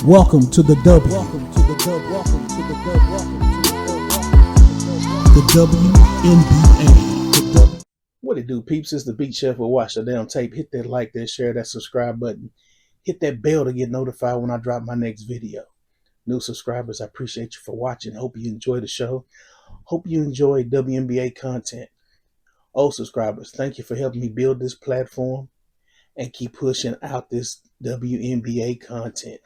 Welcome to the W. Welcome to the W. Welcome to the W. Welcome to the WNBA. What it do, peeps? It's the Beat Chef with Watch the Damn Tape. Hit that like, that share, that subscribe button. Hit that bell to get notified when I drop my next video. New subscribers, I appreciate you for watching. Hope you enjoy the show. Hope you enjoy WNBA content. Old subscribers, thank you for helping me build this platform and keep pushing out this WNBA content.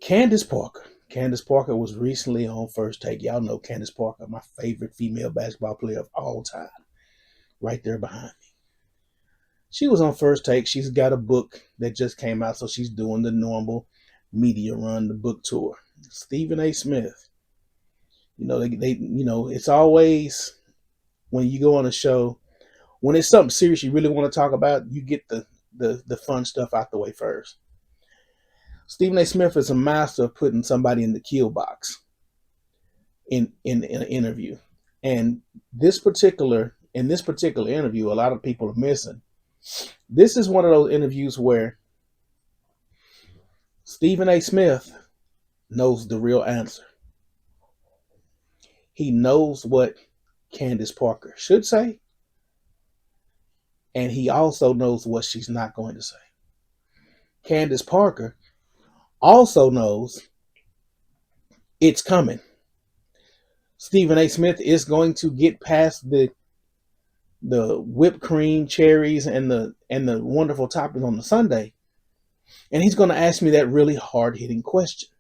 Candace Parker. Candace Parker was recently on First Take. Y'all know Candace Parker, my favorite female basketball player of all time. Right there behind me. She was on First Take. She's got a book that just came out, so she's doing the normal media run, the book tour. Stephen A. Smith. You know, it's always when you go on a show, when it's something serious you really want to talk about, you get the fun stuff out the way first. Stephen A. Smith is a master of putting somebody in the kill box in an interview. And in this particular interview, a lot of people are missing. This is one of those interviews where Stephen A. Smith knows the real answer. He knows what Candace Parker should say, and he also knows what she's not going to say. Candace Parker also knows it's coming. Stephen A. Smith is going to get past the whipped cream, cherries, and the wonderful toppings on the sundae, and he's going to ask me that really hard-hitting question.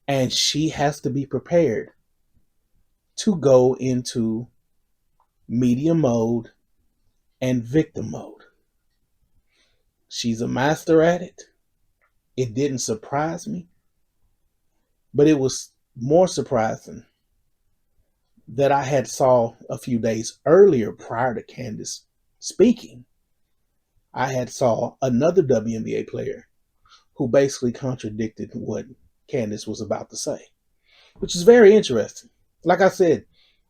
And she has to be prepared to go into media mode and victim mode. She's a master at it. It didn't surprise me, but it was more surprising that I had saw a few days earlier, prior to Candace speaking, I had saw another WNBA player who basically contradicted what Candace was about to say, which is very interesting. Like I said,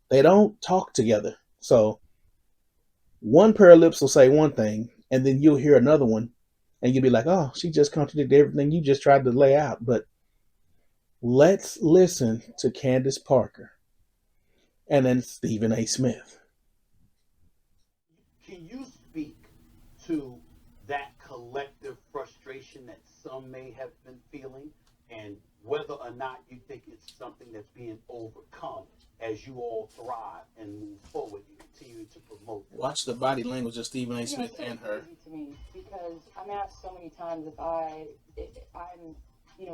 they don't talk together. So one pair of lips will say one thing, and then you'll hear another one, and you'll be like, oh, she just contradicted everything you just tried to lay out. But let's listen to Candace Parker and then Stephen A. Smith. Can you speak to that collective frustration that some may have been feeling, and whether or not you think it's something that's being overcome as you all thrive and move forward and continue to promote? Watch the body language of Stephen A. Smith and her. To me, because I'm asked so many times if I'm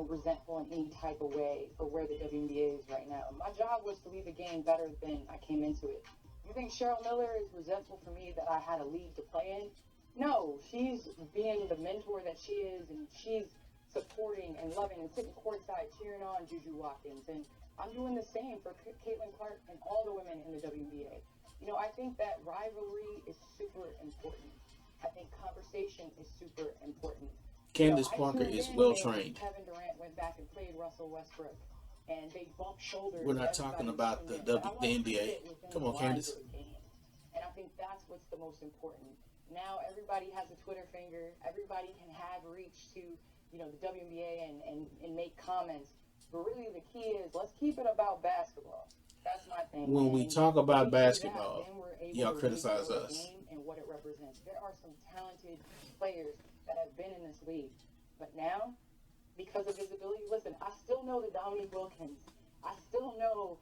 resentful in any type of way for where the WNBA is right now. My job was to leave the game better than I came into it. You think Cheryl Miller is resentful for me that I had a league to play in? No, she's being the mentor that she is, and she's supporting and loving and sitting courtside cheering on Juju Watkins. And I'm doing the same for Caitlin Clark and all the women in the WNBA. I think that rivalry is super important. I think conversation is super important. Candace Parker is well trained. Kevin Durant went back and played Russell Westbrook, and they bumped shoulders. We're not talking about the NBA. Come on, Candace. And I think that's what's the most important. Now everybody has a Twitter finger. Everybody can have reach to, the WNBA and make comments. But really the key is, let's keep it about basketball. That's my thing. When we talk about basketball, y'all criticize us. And what it represents. There are some talented players that have been in this league. But now, because of visibility, listen, I still know the Dominique Wilkins. I still know,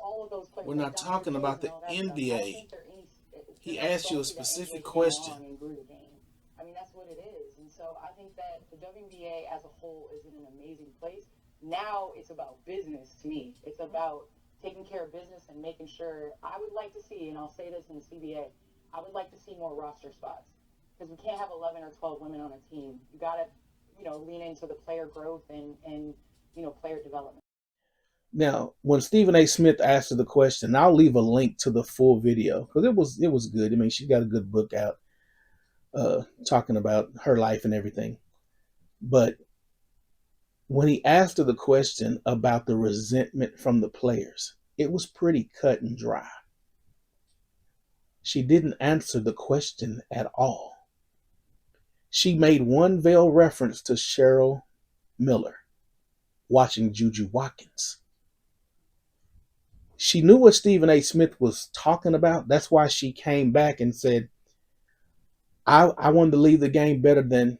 all of those players. We're not talking about the NBA. He asked you a specific question. I mean, that's what it is. And so I think that the WNBA as a whole is in an amazing place. Now it's about business to me. It's about taking care of business and making sure. I would like to see, and I'll say this in the CBA, I would like to see more roster spots, because we can't have 11 or 12 women on a team. You got to, lean into the player growth and player development. Now, when Stephen A. Smith asked her the question, I'll leave a link to the full video because it was good. I mean, she's got a good book out talking about her life and everything. But when he asked her the question about the resentment from the players, it was pretty cut and dry. She didn't answer the question at all. She made one veiled reference to Cheryl Miller watching Juju Watkins. She knew what Stephen A. Smith was talking about. That's why she came back and said, I wanted to leave the game better than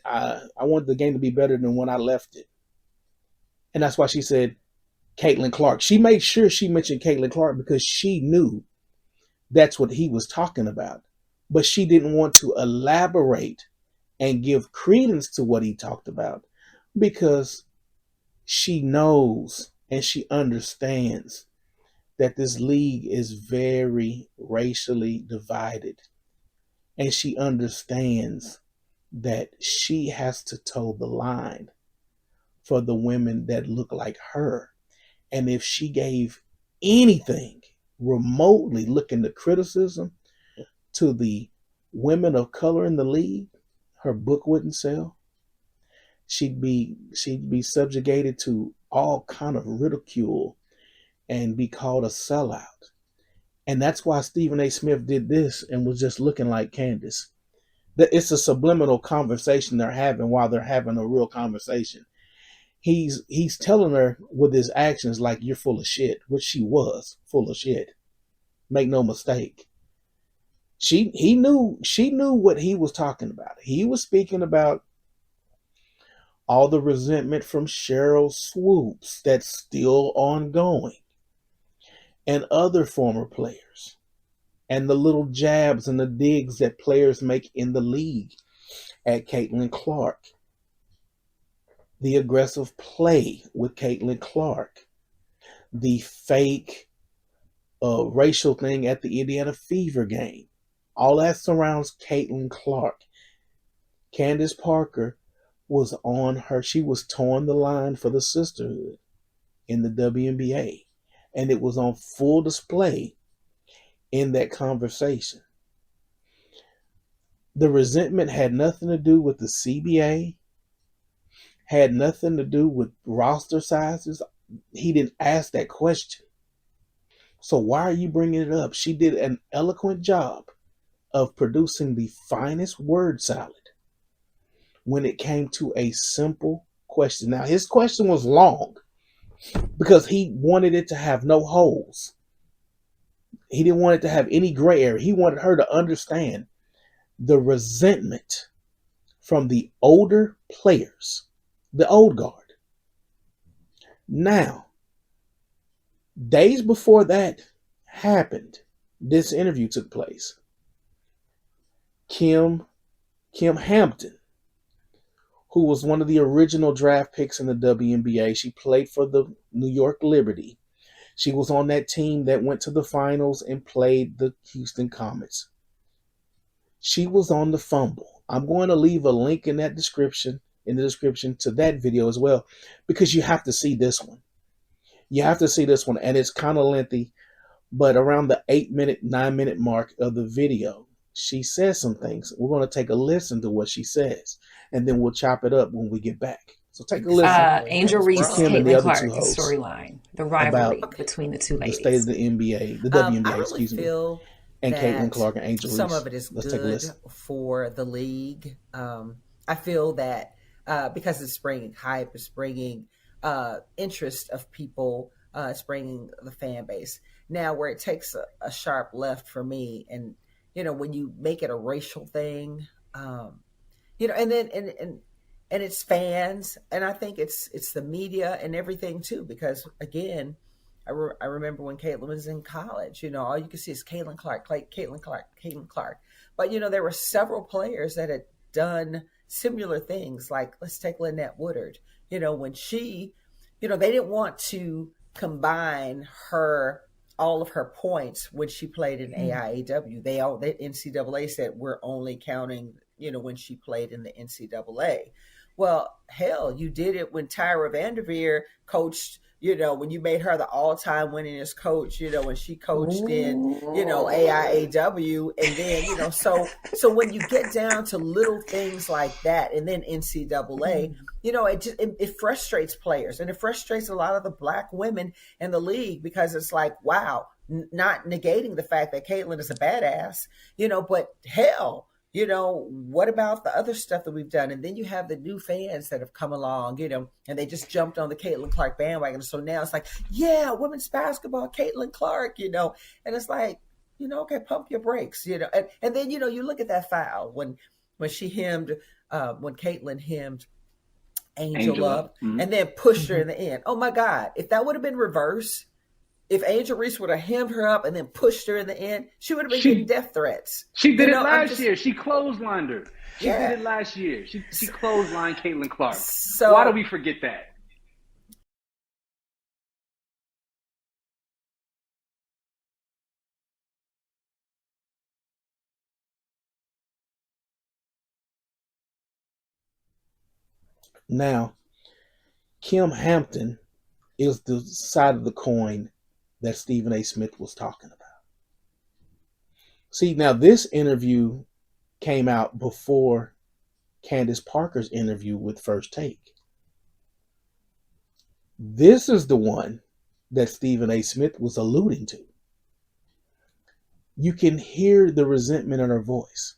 I wanted the game to be better than when I left it. And that's why she said Caitlin Clark. She made sure she mentioned Caitlin Clark because she knew that's what he was talking about. But she didn't want to elaborate and give credence to what he talked about because she knows and she understands that this league is very racially divided. And she understands that she has to toe the line for the women that look like her. And if she gave anything remotely looking to criticism to the women of color in the league, her book wouldn't sell. She'd be subjugated to all kind of ridicule and be called a sellout. And that's why Stephen A. Smith did this and was just looking like Candace. It's a subliminal conversation they're having while they're having a real conversation. He's telling her with his actions like you're full of shit, which she was full of shit. Make no mistake. She knew what he was talking about. He was speaking about all the resentment from Cheryl Swoops that's still ongoing and other former players and the little jabs and the digs that players make in the league at Caitlin Clark. The aggressive play with Caitlin Clark. The fake racial thing at the Indiana Fever game. All that surrounds Caitlin Clark. Candace Parker was on her. She was towing the line for the sisterhood in the WNBA. And it was on full display in that conversation. The resentment had nothing to do with the CBA, had nothing to do with roster sizes. He didn't ask that question. So why are you bringing it up? She did an eloquent job of producing the finest word salad when it came to a simple question. Now, his question was long because he wanted it to have no holes. He didn't want it to have any gray area. He wanted her to understand the resentment from the older players, the old guard. Now, days before that happened, this interview took place. Kym Hampton, who was one of the original draft picks in the WNBA, she played for the New York Liberty. She was on that team that went to the finals and played the Houston Comets. She was on the Fumble. I'm going to leave a link in the description to that video as well, because you have to see this one. You have to see this one, and it's kind of lengthy, but around the 9-minute mark of the video, she says some things. We're going to take a listen to what she says, and then we'll chop it up when we get back. So take a listen. Angel Reese, Caitlin Clark storyline, the rivalry between the two ladies. The state of the NBA, the WNBA, I really feel and that Caitlin Clark and Angel Reese. Some of it is good for the league. I feel that because it's bringing hype, it's bringing interest of people, it's bringing the fan base. Now, where it takes a sharp left for me, and when you make it a racial thing, and it's fans, and I think it's the media and everything too, because again, I remember when Caitlin was in college, all you could see is Caitlin Clark. But there were several players that had done similar things, like let's take Lynette Woodard. When she, they didn't want to combine all of her points when she played in AIAW. The NCAA said we're only counting, when she played in the NCAA. Well, hell, you did it when Tyra Vanderveer coached, when you made her the all-time winningest coach, when she coached in, AIAW. And then, so when you get down to little things like that, and then NCAA, it frustrates players, and it frustrates a lot of the Black women in the league, because it's like, wow, not negating the fact that Caitlin is a badass, but hell, What about the other stuff that we've done? And then you have the new fans that have come along, and they just jumped on the Caitlin Clark bandwagon. So now it's like, yeah, women's basketball, Caitlin Clark, and it's like, okay, pump your brakes, and then, you look at that foul when she hemmed, when Caitlin hemmed Angel up and then pushed her in the end. Oh my God. If that would have been reversed, if Angel Reese would have hemmed her up and then pushed her in the end, she would have been getting death threats. She did it last year. She clotheslined her. She Yeah. did it last year. She clotheslined Caitlin Clark. So why do we forget that? Now, Kym Hampton is the side of the coin that Stephen A. Smith was talking about. See, now this interview came out before Candace Parker's interview with First Take. This is the one that Stephen A. Smith was alluding to. You can hear the resentment in her voice.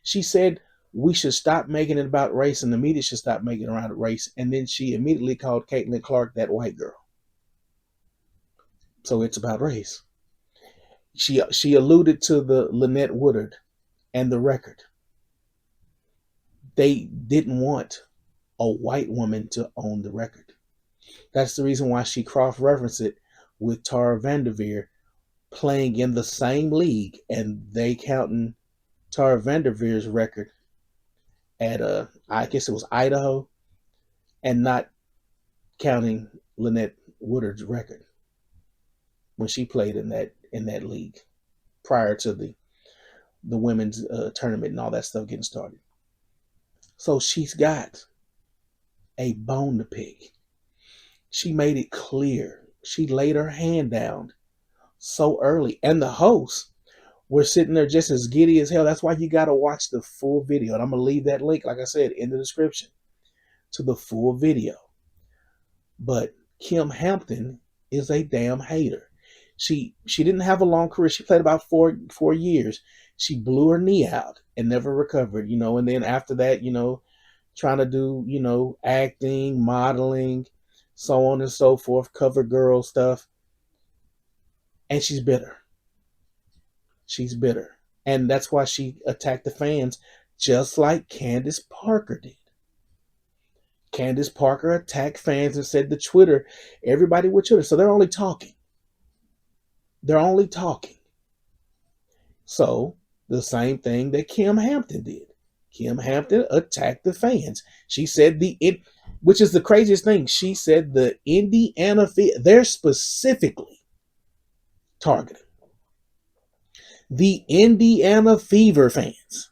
She said we should stop making it about race and the media should stop making it around race. And then she immediately called Caitlin Clark that white girl. So it's about race. She alluded to the Lynette Woodard and the record. They didn't want a white woman to own the record. That's the reason why she cross-referenced it with Tara Vanderveer playing in the same league, and they counting Tara Vanderveer's record at I guess it was Idaho, and not counting Lynette Woodard's record when she played in that league prior to the women's tournament and all that stuff getting started. So she's got a bone to pick. She made it clear. She laid her hand down so early. And the hosts were sitting there just as giddy as hell. That's why you got to watch the full video. And I'm going to leave that link, like I said, in the description to the full video. But Kym Hampton is a damn hater. She didn't have a long career. She played about four years. She blew her knee out and never recovered, and then after that, trying to do, acting, modeling, so on and so forth, cover girl stuff. And she's bitter. She's bitter. And that's why she attacked the fans just like Candace Parker did. Candace Parker attacked fans and said to Twitter, everybody with Twitter. So they're only talking. They're only talking. So the same thing that Kym Hampton did. Kym Hampton attacked the fans. She said which is the craziest thing. She said the Indiana, they're specifically targeting the Indiana Fever fans.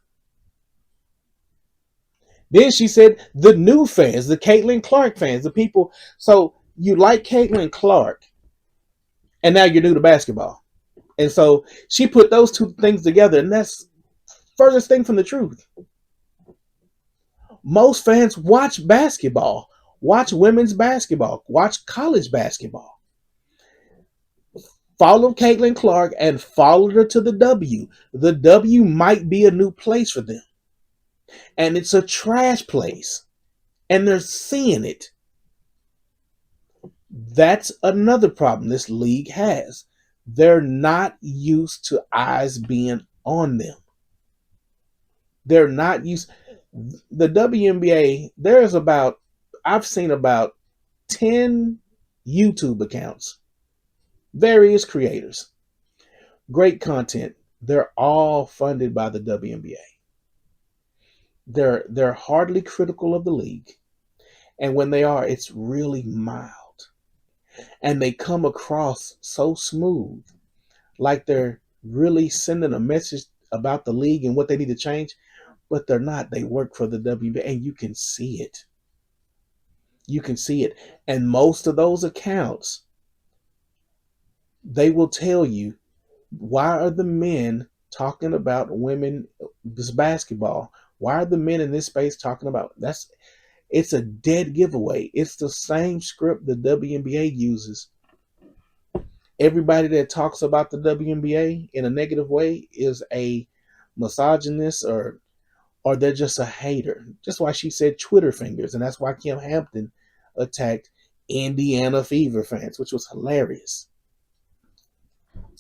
Then she said the new fans, the Caitlin Clark fans, the people. So you like Caitlin Clark, and now you're new to basketball. And so she put those two things together, and that's furthest thing from the truth. Most fans watch basketball, watch women's basketball, watch college basketball. Follow Caitlin Clark and followed her to the W. The W might be a new place for them. And it's a trash place. And they're seeing it. That's another problem this league has. They're not used to eyes being on them. They're not used. The WNBA, I've seen about 10 YouTube accounts. Various creators. Great content. They're all funded by the WNBA. They're hardly critical of the league. And when they are, it's really mild. And they come across so smooth, like they're really sending a message about the league and what they need to change, but they're not. They work for the WNBA, and you can see it. You can see it. And most of those accounts, they will tell you, why are the men talking about women's basketball? Why are the men in this space talking about it's a dead giveaway. It's the same script the WNBA uses. Everybody that talks about the WNBA in a negative way is a misogynist or they're just a hater. Just why she said Twitter fingers, and that's why Kym Hampton attacked Indiana Fever fans, which was hilarious.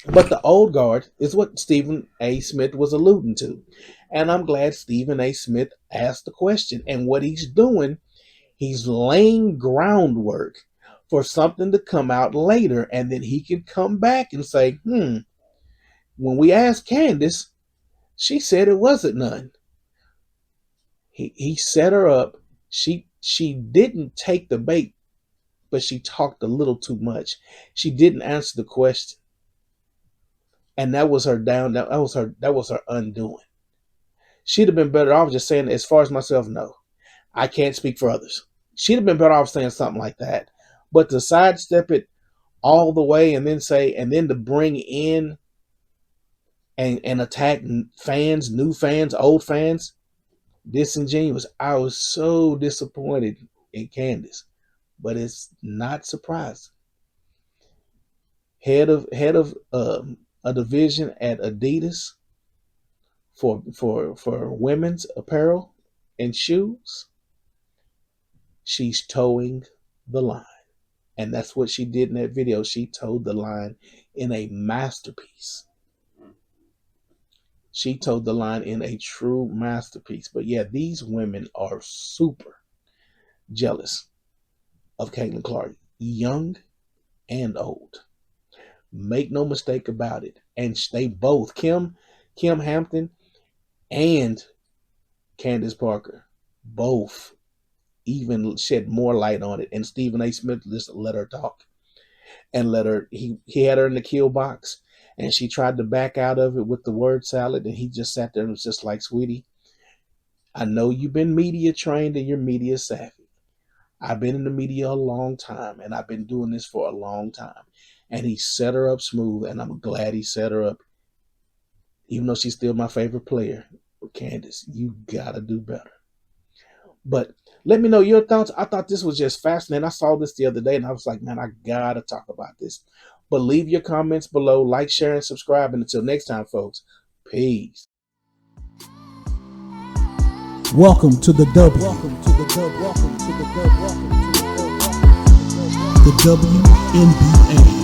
But the old guard is what Stephen A. Smith was alluding to. And I'm glad Stephen A. Smith asked the question. And what he's doing, he's laying groundwork for something to come out later. And then he can come back and say, when we asked Candace, she said it wasn't none. He set her up. She didn't take the bait, but she talked a little too much. She didn't answer the question. And that was her down. That was her undoing. She'd have been better off just saying, as far as myself, no. I can't speak for others. She'd have been better off saying something like that. But to sidestep it all the way and then to bring in and attack fans, new fans, old fans, disingenuous. I was so disappointed in Candace, but it's not surprising. Head of a division at Adidas for women's apparel and shoes. She's towing the line, and that's what she did in that video. She towed the line in a masterpiece. She towed the line in a true masterpiece. But yeah, these women are super jealous of Caitlin Clark, young and old. Make no mistake about it. And they both, Kym Hampton and Candace Parker, both even shed more light on it. And Stephen A. Smith just let her talk and he had her in the kill box. And she tried to back out of it with the word salad. And he just sat there and was just like, sweetie, I know you've been media trained and you're media savvy. I've been in the media a long time, and I've been doing this for a long time. And he set her up smooth, and I'm glad he set her up. Even though she's still my favorite player, Candace, you gotta do better. But let me know your thoughts. I thought this was just fascinating. I saw this the other day, and I was like, man, I gotta talk about this. But leave your comments below, like, share, and subscribe. And until next time, folks, peace. Welcome to the W. Welcome to the W. Welcome to the W. Welcome to the W. The WNBA.